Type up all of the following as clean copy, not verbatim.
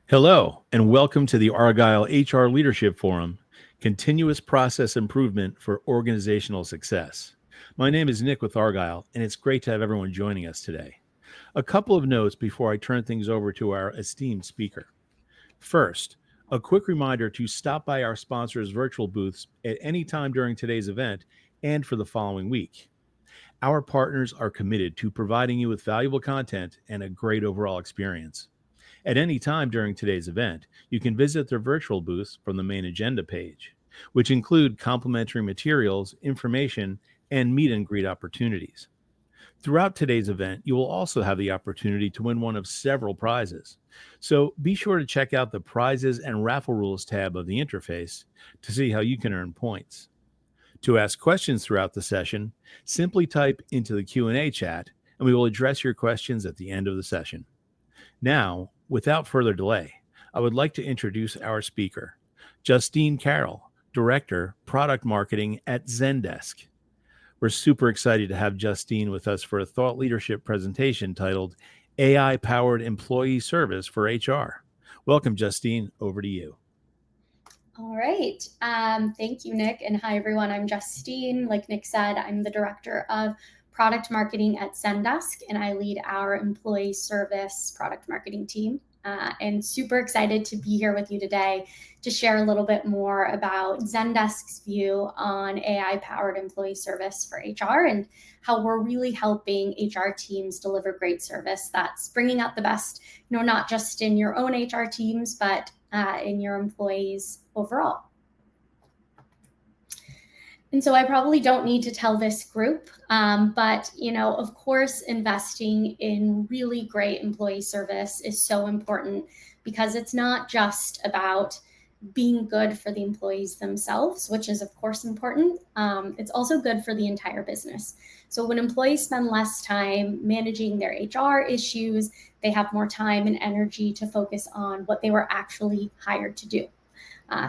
Hello, and welcome to the Argyle HR Leadership Forum, continuous process improvement for organizational success. My name is Nick with Argyle, and it's great to have everyone joining us today. A couple of notes before I turn things over to our esteemed speaker. First, a quick reminder to stop by our sponsors' virtual booths at any time during today's event and for the following week. Our partners are committed to providing you with valuable content and a great overall experience. At any time during today's event, you can visit their virtual booths from the main agenda page, which include complimentary materials, information, and meet and greet opportunities. Throughout today's event, you will also have the opportunity to win one of several prizes. So be sure to check out the prizes and raffle rules tab of the interface to see how you can earn points. To ask questions throughout the session, simply type into the Q&A chat and we will address your questions at the end of the session. Now, without further delay, I would like to introduce our speaker, Justine Carroll, Director, Product Marketing at Zendesk. We're super excited to have Justine with us for a thought leadership presentation titled AI-Powered Employee Service for HR. Welcome, Justine. Over to you. All right. Thank you, Nick. And hi, everyone. I'm Justine. Like Nick said, I'm the Director of Product Marketing at Zendesk, and I lead our employee service product marketing team. And super excited to be here with you today to share a little bit more about Zendesk's view on AI-powered employee service for HR and how we're really helping HR teams deliver great service that's bringing out the best, not just in your own HR teams, but in your employees overall. And so I probably don't need to tell this group, but, of course, investing in really great employee service is so important because it's not just about being good for the employees themselves, which is, of course, important. It's also good for the entire business. So when employees spend less time managing their HR issues, they have more time and energy to focus on what they were actually hired to do.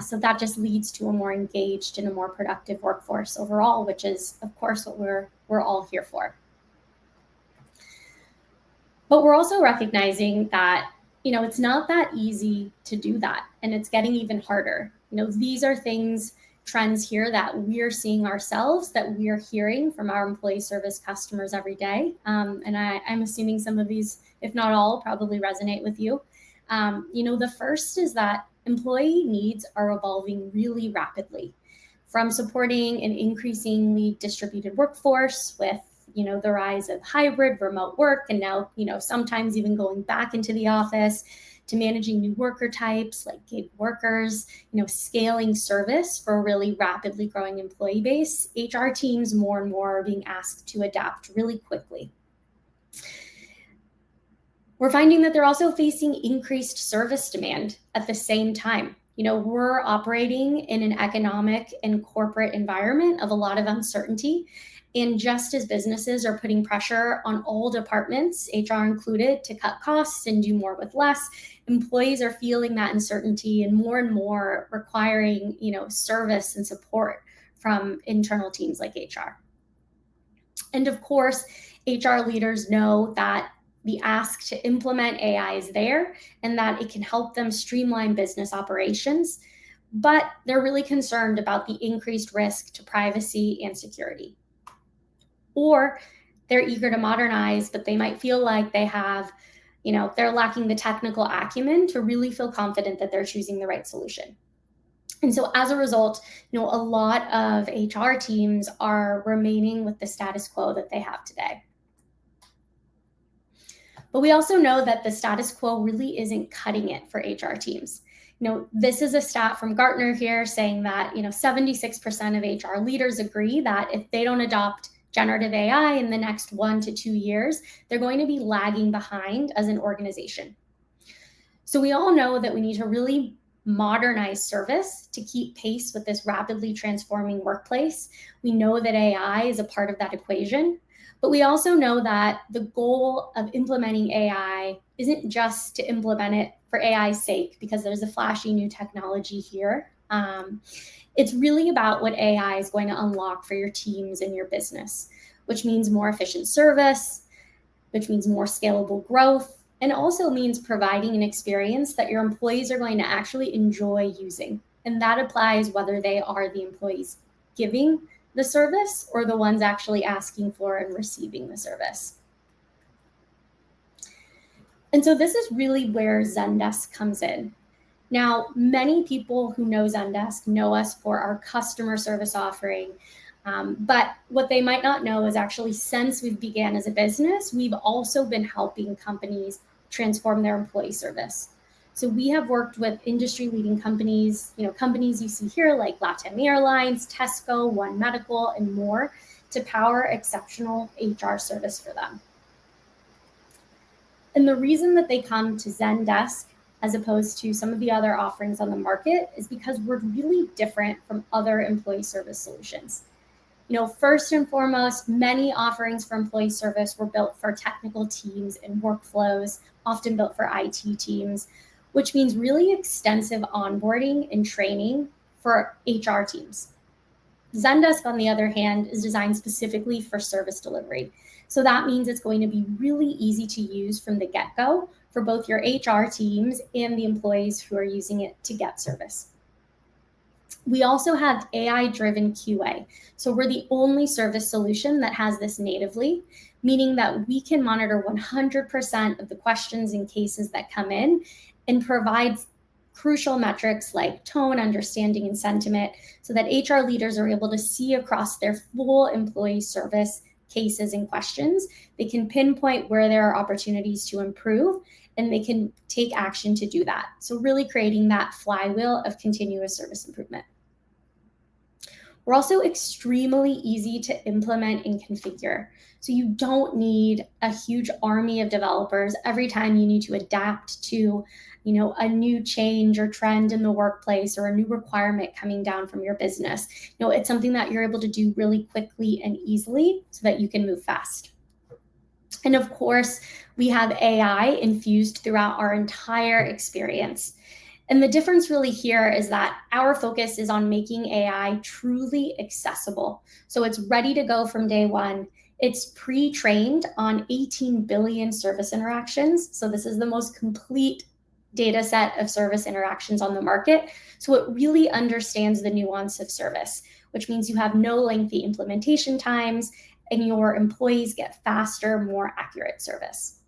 So that just leads to a more engaged and a more productive workforce overall, which is, of course, what we're all here for. But we're also recognizing that, it's not that easy to do that, and it's getting even harder. These are trends here that we're seeing ourselves, that we're hearing from our employee service customers every day. And I'm assuming some of these, if not all, probably resonate with you. The first is that employee needs are evolving really rapidly, from supporting an increasingly distributed workforce with, the rise of hybrid remote work, and now, sometimes even going back into the office, to managing new worker types like gig workers, scaling service for a really rapidly growing employee base. HR teams more and more are being asked to adapt really quickly. We're finding that they're also facing increased service demand at the same time. We're operating in an economic and corporate environment of a lot of uncertainty. And just as businesses are putting pressure on all departments, HR included, to cut costs and do more with less, employees are feeling that uncertainty and more requiring, service and support from internal teams like HR. And of course, HR leaders know that the ask to implement AI is there and that it can help them streamline business operations, but they're really concerned about the increased risk to privacy and security. Or they're eager to modernize, but they might feel like they have, they're lacking the technical acumen to really feel confident that they're choosing the right solution. And so as a result, a lot of HR teams are remaining with the status quo that they have today. But we also know that the status quo really isn't cutting it for HR teams. This is a stat from Gartner here saying that, 76% of HR leaders agree that if they don't adopt generative AI in the next 1 to 2 years, they're going to be lagging behind as an organization. So we all know that we need to really modernize service to keep pace with this rapidly transforming workplace. We know that AI is a part of that equation, but we also know that the goal of implementing AI isn't just to implement it for AI's sake because there's a flashy new technology here. It's really about what AI is going to unlock for your teams and your business, which means more efficient service, which means more scalable growth, and also means providing an experience that your employees are going to actually enjoy using. And that applies whether they are the employees giving the service or the ones actually asking for and receiving the service. And so this is really where Zendesk comes in. Now, many people who know Zendesk know us for our customer service offering. But what they might not know is actually since we began as a business, we've also been helping companies transform their employee service. So we have worked with industry-leading companies, companies you see here like LATAM Airlines, Tesco, One Medical, and more to power exceptional HR service for them. And the reason that they come to Zendesk as opposed to some of the other offerings on the market is because we're really different from other employee service solutions. First and foremost, many offerings for employee service were built for technical teams and workflows, often built for IT teams, which means really extensive onboarding and training for HR teams. Zendesk, on the other hand, is designed specifically for service delivery. So that means it's going to be really easy to use from the get-go for both your HR teams and the employees who are using it to get service. We also have AI-driven QA. So we're the only service solution that has this natively, meaning that we can monitor 100% of the questions and cases that come in and provide crucial metrics like tone, understanding, and sentiment so that HR leaders are able to see across their full employee service cases and questions. They can pinpoint where there are opportunities to improve, and they can take action to do that. So really creating that flywheel of continuous service improvement. We're also extremely easy to implement and configure. So you don't need a huge army of developers every time you need to adapt to a new change or trend in the workplace or a new requirement coming down from your business. It's something that you're able to do really quickly and easily so that you can move fast. And of course, we have AI infused throughout our entire experience. And the difference really here is that our focus is on making AI truly accessible. So it's ready to go from day one. It's pre-trained on 18 billion service interactions. So this is the most complete data set of service interactions on the market. So it really understands the nuance of service, which means you have no lengthy implementation times and your employees get faster, more accurate service.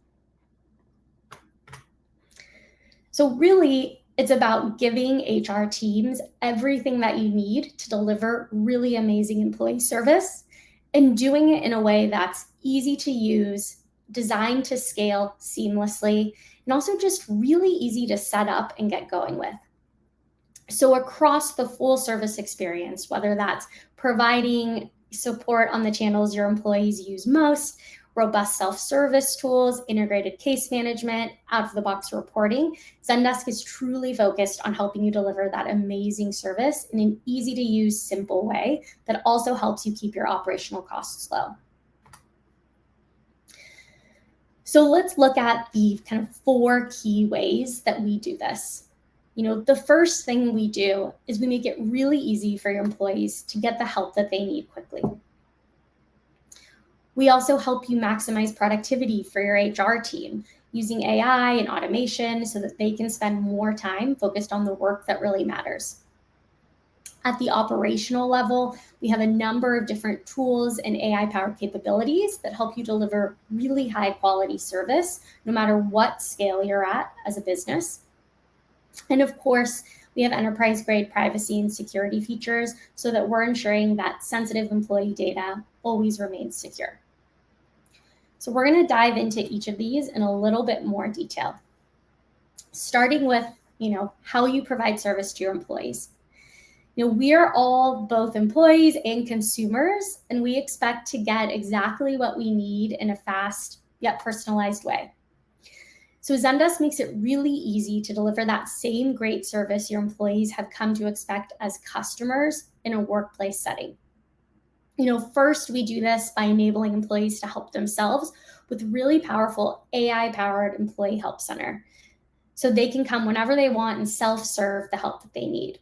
So really, it's about giving HR teams everything that you need to deliver really amazing employee service and doing it in a way that's easy to use, designed to scale seamlessly, and also just really easy to set up and get going with. So across the full service experience, whether that's providing support on the channels your employees use most, robust self-service tools, integrated case management, out-of-the-box reporting, Zendesk is truly focused on helping you deliver that amazing service in an easy-to-use, simple way that also helps you keep your operational costs low. So let's look at the kind of 4 key ways that we do this. The first thing we do is we make it really easy for your employees to get the help that they need quickly. We also help you maximize productivity for your HR team using AI and automation so that they can spend more time focused on the work that really matters. At the operational level, we have a number of different tools and AI-powered capabilities that help you deliver really high-quality service, no matter what scale you're at as a business. And of course, we have enterprise-grade privacy and security features so that we're ensuring that sensitive employee data always remains secure. So we're going to dive into each of these in a little bit more detail, starting with, how you provide service to your employees. We are all both employees and consumers, and we expect to get exactly what we need in a fast yet personalized way. So Zendesk makes it really easy to deliver that same great service your employees have come to expect as customers in a workplace setting. First, we do this by enabling employees to help themselves with really powerful AI-powered employee help center. So they can come whenever they want and self-serve the help that they need.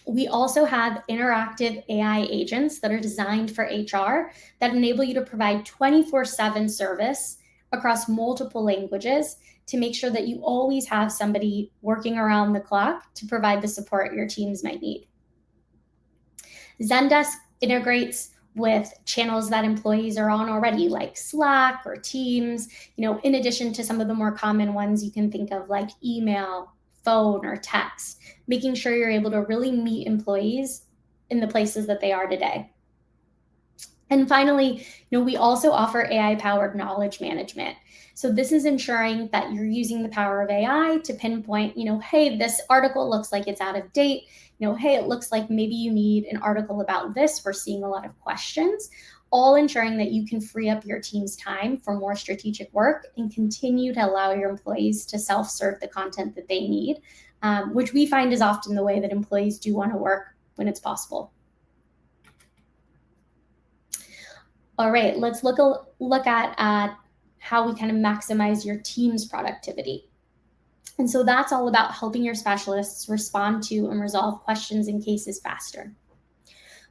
We also have interactive AI agents that are designed for HR that enable you to provide 24/7 service across multiple languages to make sure that you always have somebody working around the clock to provide the support your teams might need. Zendesk integrates with channels that employees are on already, like Slack or Teams, in addition to some of the more common ones you can think of, like email, phone, or text, making sure you're able to really meet employees in the places that they are today. And finally, we also offer AI-powered knowledge management. So this is ensuring that you're using the power of AI to pinpoint, hey, this article looks like it's out of date. Hey, it looks like maybe you need an article about this. We're seeing a lot of questions, all ensuring that you can free up your team's time for more strategic work and continue to allow your employees to self-serve the content that they need, which we find is often the way that employees do want to work when it's possible. All right, let's look at how we kind of maximize your team's productivity. And so that's all about helping your specialists respond to and resolve questions and cases faster.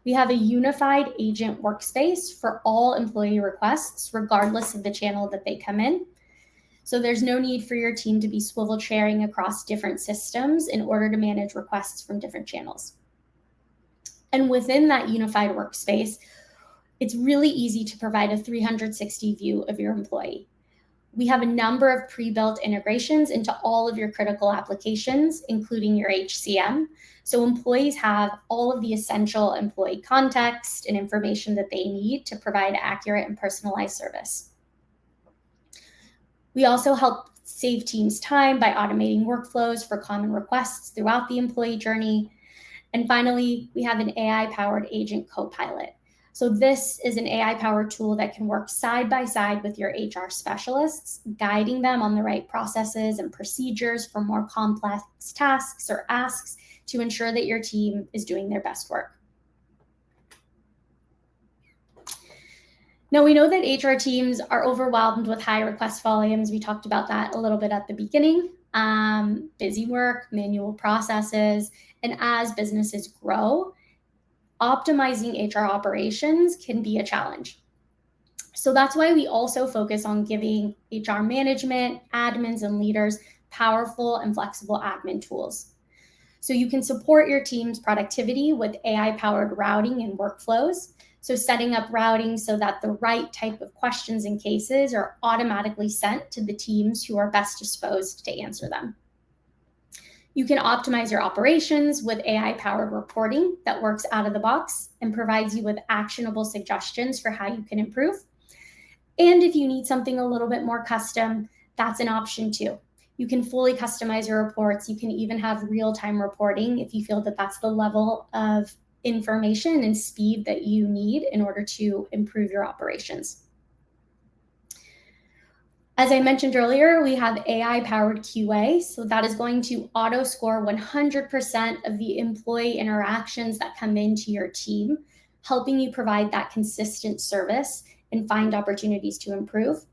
We have a unified agent workspace for all employee requests, regardless of the channel that they come in. So there's no need for your team to be swivel chairing across different systems in order to manage requests from different channels. And within that unified workspace, it's really easy to provide a 360 view of your employee. We have a number of pre-built integrations into all of your critical applications, including your HCM. So employees have all of the essential employee context and information that they need to provide accurate and personalized service. We also help save teams time by automating workflows for common requests throughout the employee journey. And finally, we have an AI-powered agent co-pilot. So this is an AI-powered tool that can work side by side with your HR specialists, guiding them on the right processes and procedures for more complex tasks or asks to ensure that your team is doing their best work. Now, we know that HR teams are overwhelmed with high request volumes. We talked about that a little bit at the beginning. Busy work, manual processes, and as businesses grow, optimizing HR operations can be a challenge. So that's why we also focus on giving HR management, admins, and leaders powerful and flexible admin tools. So you can support your team's productivity with AI-powered routing and workflows. So setting up routing so that the right type of questions and cases are automatically sent to the teams who are best disposed to answer them. You can optimize your operations with AI-powered reporting that works out of the box and provides you with actionable suggestions for how you can improve. And if you need something a little bit more custom, that's an option too. You can fully customize your reports. You can even have real-time reporting if you feel that that's the level of information and speed that you need in order to improve your operations. As I mentioned earlier, we have AI-powered QA, so that is going to auto-score 100% of the employee interactions that come into your team, helping you provide that consistent service and find opportunities to improve.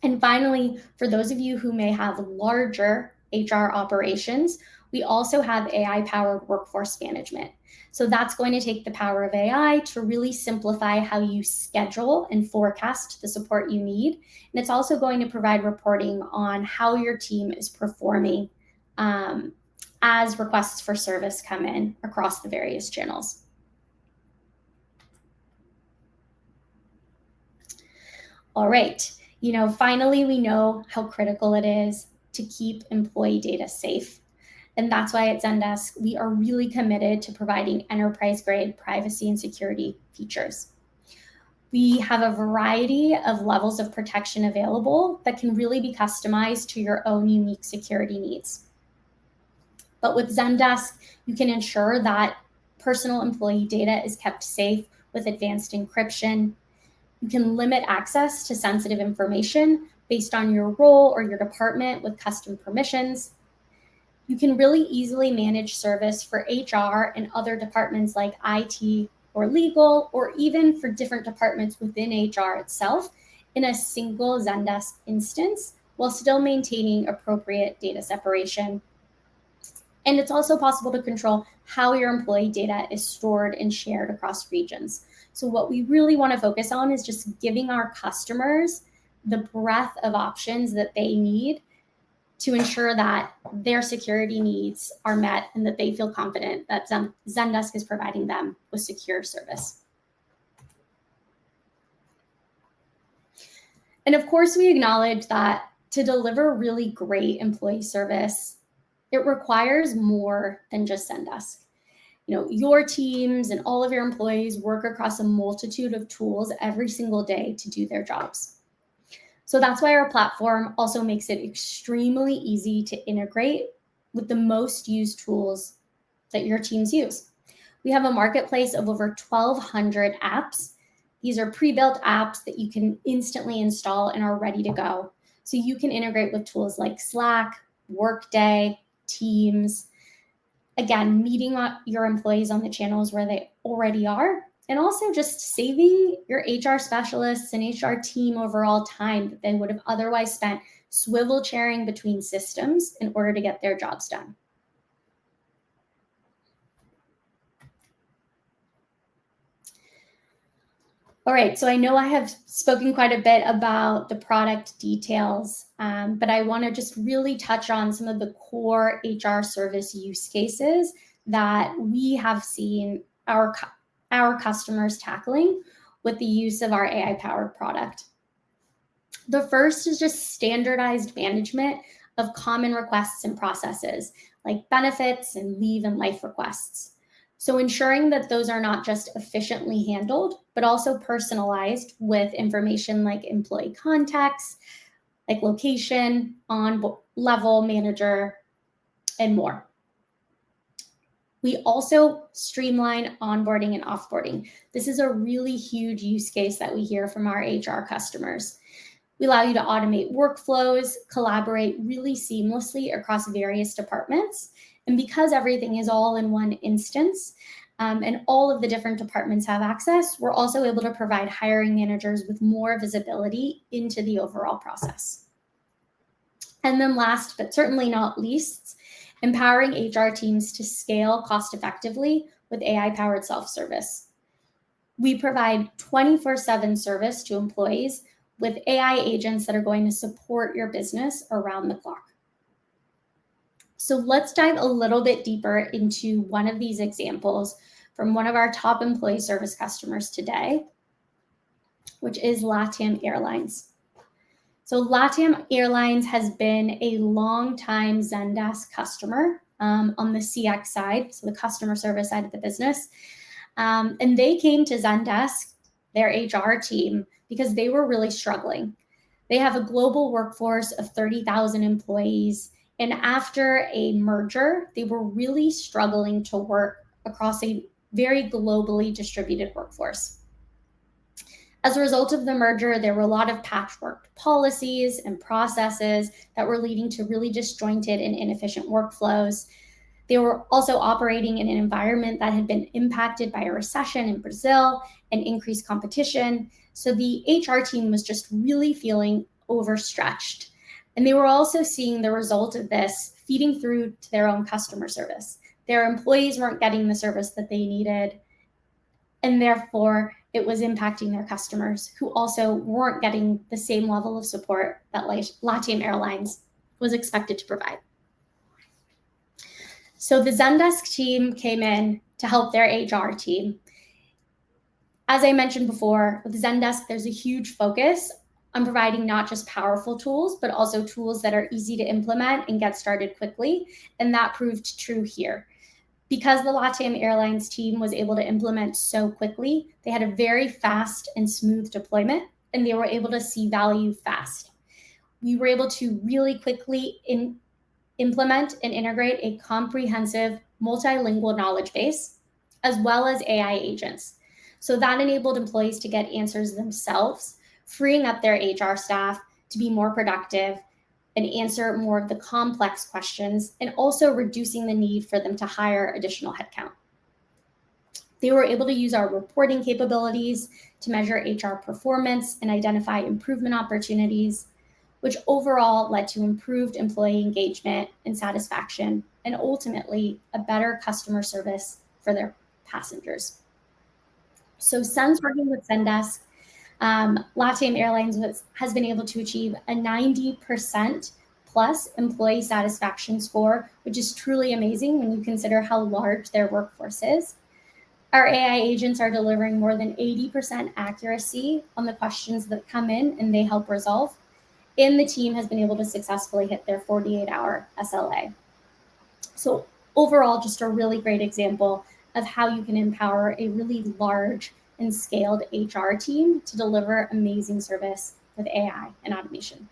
And finally, for those of you who may have larger HR operations, we also have AI-powered workforce management. So that's going to take the power of AI to really simplify how you schedule and forecast the support you need. And it's also going to provide reporting on how your team is performing as requests for service come in across the various channels. All right, finally, we know how critical it is to keep employee data safe. And that's why at Zendesk, we are really committed to providing enterprise-grade privacy and security features. We have a variety of levels of protection available that can really be customized to your own unique security needs. But with Zendesk, you can ensure that personal employee data is kept safe with advanced encryption. You can limit access to sensitive information based on your role or your department with custom permissions. You can really easily manage service for HR and other departments like IT or legal, or even for different departments within HR itself in a single Zendesk instance, while still maintaining appropriate data separation. And it's also possible to control how your employee data is stored and shared across regions. So what we really want to focus on is just giving our customers the breadth of options that they need to ensure that their security needs are met and that they feel confident that Zendesk is providing them with secure service. And of course, we acknowledge that to deliver really great employee service, it requires more than just Zendesk. Your teams and all of your employees work across a multitude of tools every single day to do their jobs. So that's why our platform also makes it extremely easy to integrate with the most used tools that your teams use. We have a marketplace of over 1,200 apps. These are pre-built apps that you can instantly install and are ready to go. So you can integrate with tools like Slack, Workday, Teams. Again, meeting your employees on the channels where they already are, and also just saving your HR specialists and HR team overall time that they would have otherwise spent swivel chairing between systems in order to get their jobs done. All right, so I know I have spoken quite a bit about the product details, but I want to just really touch on some of the core HR service use cases that we have seen our customers tackling with the use of our AI-powered product. The first is just standardized management of common requests and processes, like benefits and leave and life requests. So ensuring that those are not just efficiently handled, but also personalized with information like employee context, like location, level, manager, and more. We also streamline onboarding and offboarding. This is a really huge use case that we hear from our HR customers. We allow you to automate workflows, collaborate really seamlessly across various departments. And because everything is all in one instance, and all of the different departments have access, we're also able to provide hiring managers with more visibility into the overall process. And then last, but certainly not least, empowering HR teams to scale cost effectively with AI-powered self-service. We provide 24/7 service to employees with AI agents that are going to support your business around the clock. So let's dive a little bit deeper into one of these examples from one of our top employee service customers today, which is LATAM Airlines. So LATAM Airlines has been a long-time Zendesk customer on the CX side, so the customer service side of the business. And they came to Zendesk, their HR team, because they were really struggling. They have a global workforce of 30,000 employees. And after a merger, they were really struggling to work across a very globally distributed workforce. As a result of the merger, there were a lot of patchwork policies and processes that were leading to really disjointed and inefficient workflows. They were also operating in an environment that had been impacted by a recession in Brazil and increased competition. So the HR team was just really feeling overstretched. And they were also seeing the result of this feeding through to their own customer service. Their employees weren't getting the service that they needed, and therefore it was impacting their customers, who also weren't getting the same level of support that LATAM Airlines was expected to provide. So the Zendesk team came in to help their HR team. As I mentioned before, with Zendesk, there's a huge focus on providing not just powerful tools, but also tools that are easy to implement and get started quickly. And that proved true here. Because the LATAM Airlines team was able to implement so quickly, they had a very fast and smooth deployment, and they were able to see value fast. We were able to really quickly implement and integrate a comprehensive multilingual knowledge base, as well as AI agents. So that enabled employees to get answers themselves, freeing up their HR staff to be more productive and answer more of the complex questions, and also reducing the need for them to hire additional headcount. They were able to use our reporting capabilities to measure HR performance and identify improvement opportunities, which overall led to improved employee engagement and satisfaction, and ultimately a better customer service for their passengers. So since working with Zendesk, LATAM Airlines has been able to achieve a 90% plus employee satisfaction score, which is truly amazing when you consider how large their workforce is. Our AI agents are delivering more than 80% accuracy on the questions that come in and they help resolve. And the team has been able to successfully hit their 48-hour SLA. So overall, just a really great example of how you can empower a really large and scaled HR team to deliver amazing service with AI and automation.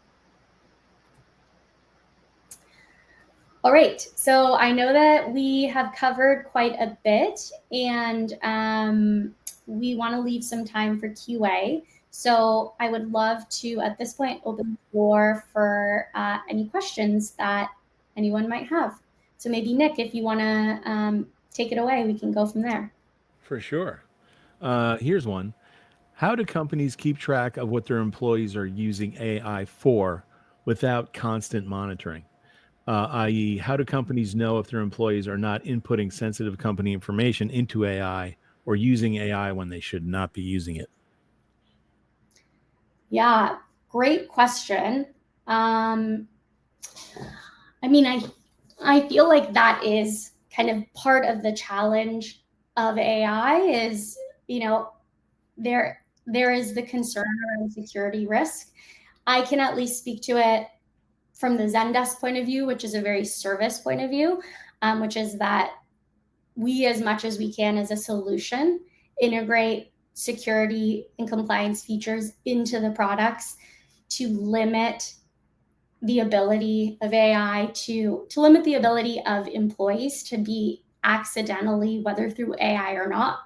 All right, so I know that we have covered quite a bit, and we want to leave some time for QA. So I would love to, at this point, open the floor for any questions that anyone might have. So maybe Nick, if you want to take it away, we can go from there. For sure. Here's one. How do companies keep track of what their employees are using AI for without constant monitoring? I.e., how do companies know if their employees are not inputting sensitive company information into AI or using AI when they should not be using it? Yeah, great question. I mean, I feel like that is kind of part of the challenge of AI is, there is the concern around security risk. I can at least speak to it from the Zendesk point of view, which is a very service point of view, which is that we, as much as we can as a solution, integrate security and compliance features into the products to limit the ability of AI to limit the ability of employees to be accidentally, whether through AI or not,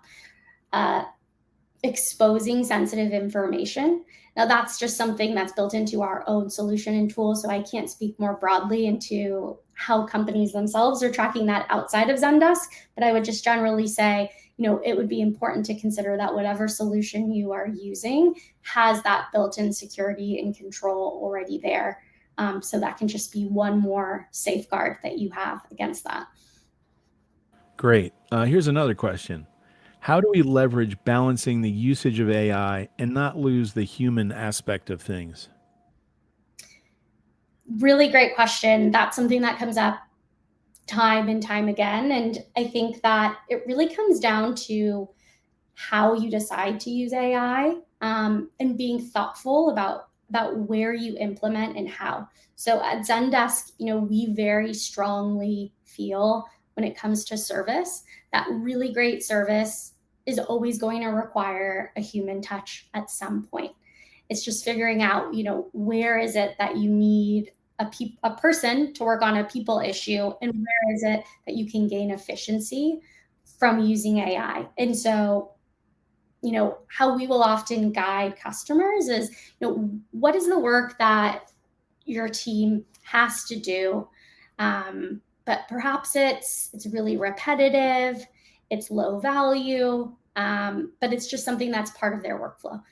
exposing sensitive information. Now, that's just something that's built into our own solution and tool, so I can't speak more broadly into how companies themselves are tracking that outside of Zendesk, but I would just generally say, it would be important to consider that whatever solution you are using has that built-in security and control already there. So that can just be one more safeguard that you have against that. Great. Here's another question. How do we leverage balancing the usage of AI and not lose the human aspect of things? Really great question. That's something that comes up time and time again. And I think that it really comes down to how you decide to use AI, and being thoughtful about where you implement and how. So at Zendesk, we very strongly feel when it comes to service that really great service is always going to require a human touch at some point. It's just figuring out, where is it that you need a person to work on a people issue, and where is it that you can gain efficiency from using AI. And so, how we will often guide customers is, what is the work that your team has to do, but perhaps it's really repetitive, it's low value, but it's just something that's part of their workflow.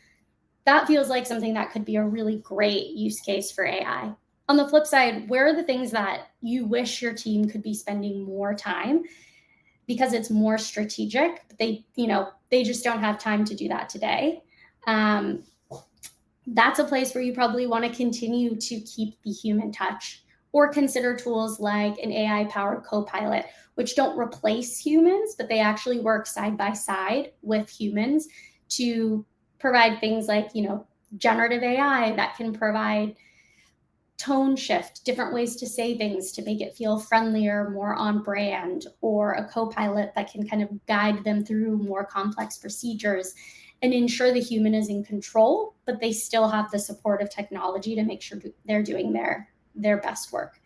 That feels like something that could be a really great use case for AI. On the flip side, where are the things that you wish your team could be spending more time because it's more strategic, but they just don't have time to do that today? That's a place where you probably want to continue to keep the human touch, or consider tools like an AI-powered co-pilot, which don't replace humans, but they actually work side by side with humans to provide things like, generative AI that can provide tone shift, different ways to say things to make it feel friendlier, more on brand, or a co-pilot that can kind of guide them through more complex procedures and ensure the human is in control, but they still have the support of technology to make sure they're doing their best work.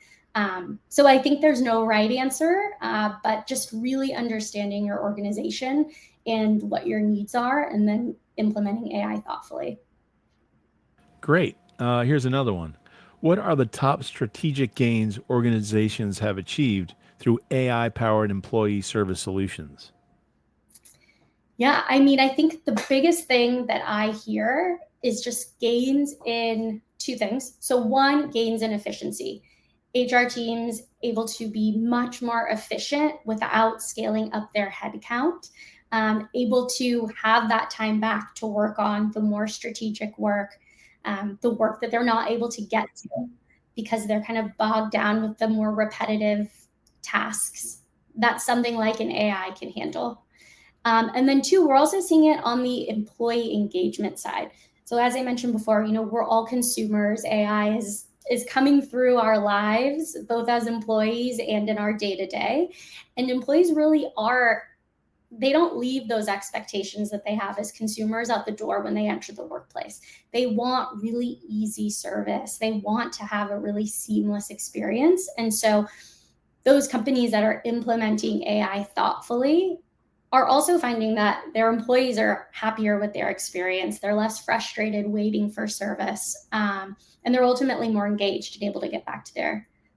So I think there's no right answer, but just really understanding your organization and what your needs are, and then implementing AI thoughtfully. Great. Here's another one. What are the top strategic gains organizations have achieved through AI-powered employee service solutions? Yeah, I think the biggest thing that I hear is just gains in two things. So one, gains in efficiency. HR teams able to be much more efficient without scaling up their headcount. able to have that time back to work on the more strategic work, the work that they're not able to get to because they're kind of bogged down with the more repetitive tasks that something like an AI can handle. And then two, we're also seeing it on the employee engagement side. So as I mentioned before, we're all consumers. AI is coming through our lives, both as employees and in our day-to-day. And employees really they don't leave those expectations that they have as consumers out the door when they enter the workplace. They want really easy service. They want to have a really seamless experience. And so those companies that are implementing AI thoughtfully are also finding that their employees are happier with their experience. They're less frustrated waiting for service. And they're ultimately more engaged and able to get back to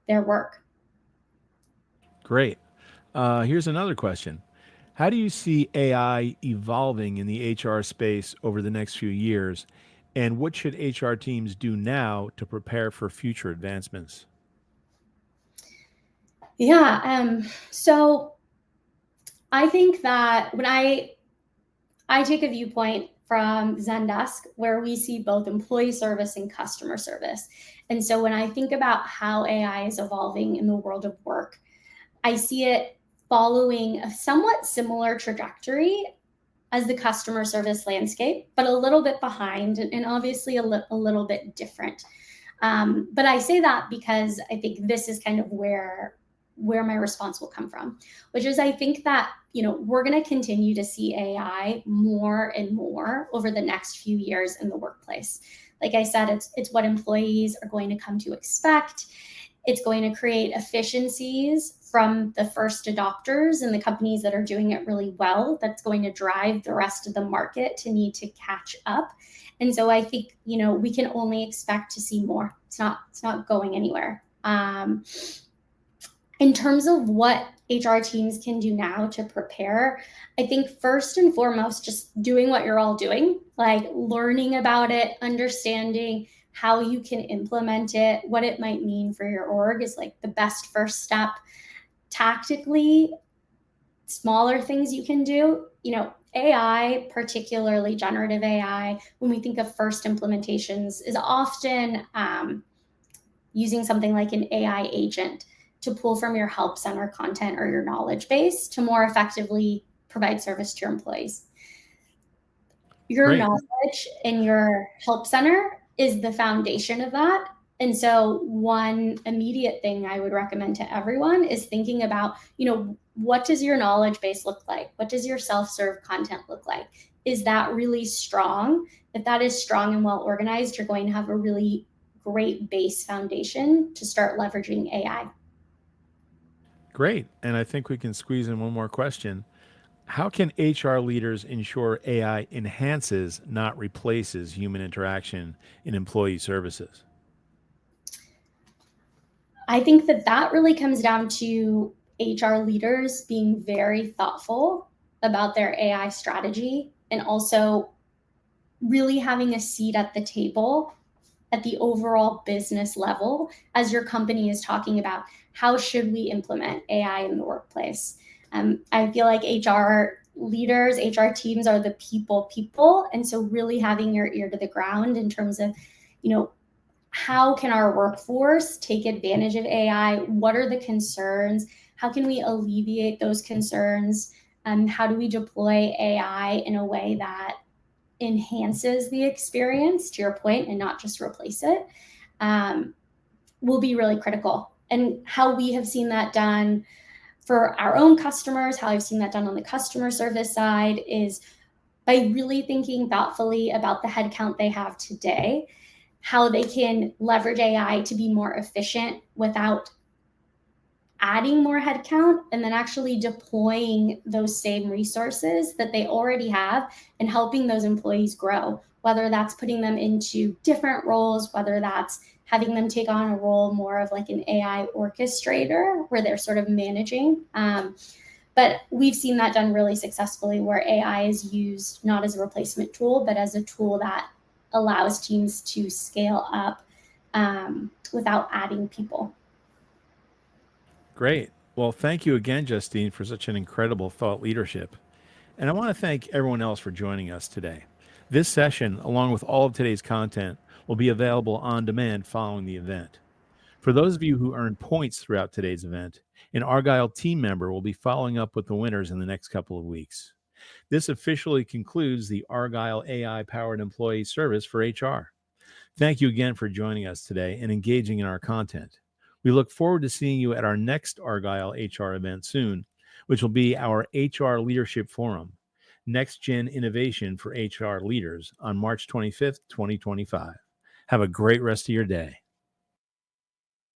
their work. Great. Here's another question. How do you see AI evolving in the HR space over the next few years? And what should HR teams do now to prepare for future advancements? Yeah. So I think that when I take a viewpoint from Zendesk, where we see both employee service and customer service. And so when I think about how AI is evolving in the world of work, I see it following a somewhat similar trajectory as the customer service landscape, but a little bit behind and obviously a little bit different. But I say that because I think this is kind of where my response will come from, which is I think that, we're going to continue to see AI more and more over the next few years in the workplace. Like I said, it's what employees are going to come to expect. It's going to create efficiencies from the first adopters and the companies that are doing it really well. That's going to drive the rest of the market to need to catch up. And so I think, we can only expect to see more. It's not going anywhere. In terms of what HR teams can do now to prepare, I think first and foremost, just doing what you're all doing, like learning about it, understanding how you can implement it, what it might mean for your org is like the best first step. Tactically, smaller things you can do, AI, particularly generative AI, when we think of first implementations, is often using something like an AI agent to pull from your help center content or your knowledge base to more effectively provide service to your employees. Your Great. knowledge in your help center is the foundation of that. And so one immediate thing I would recommend to everyone is thinking about, what does your knowledge base look like? What does your self-serve content look like? Is that really strong? If that is strong and well organized, you're going to have a really great base foundation to start leveraging AI. Great. And I think we can squeeze in one more question. How can HR leaders ensure AI enhances, not replaces, human interaction in employee services? I think that really comes down to HR leaders being very thoughtful about their AI strategy and also really having a seat at the table at the overall business level as your company is talking about how should we implement AI in the workplace. I feel like HR leaders, HR teams are the people. And so really having your ear to the ground in terms of, how can our workforce take advantage of AI? What are the concerns? How can we alleviate those concerns? How do we deploy AI in a way that enhances the experience, to your point, and not just replace it, will be really critical. And how we have seen that done for our own customers, how I've seen that done on the customer service side is by really thinking thoughtfully about the headcount they have today, how they can leverage AI to be more efficient without adding more headcount, and then actually deploying those same resources that they already have and helping those employees grow, whether that's putting them into different roles, whether that's having them take on a role more of like an AI orchestrator where they're sort of managing. But we've seen that done really successfully where AI is used not as a replacement tool, but as a tool that allows teams to scale up without adding people. Great. Well, thank you again, Justine, for such an incredible thought leadership. And I want to thank everyone else for joining us today. This session, along with all of today's content, will be available on demand following the event. For those of you who earned points throughout today's event, an Argyle team member will be following up with the winners in the next couple of weeks. This officially concludes the Argyle AI-powered employee service for HR. Thank you again for joining us today and engaging in our content. We look forward to seeing you at our next Argyle HR event soon, which will be our HR Leadership Forum, Next Gen Innovation for HR Leaders on March 25th, 2025. Have a great rest of your day.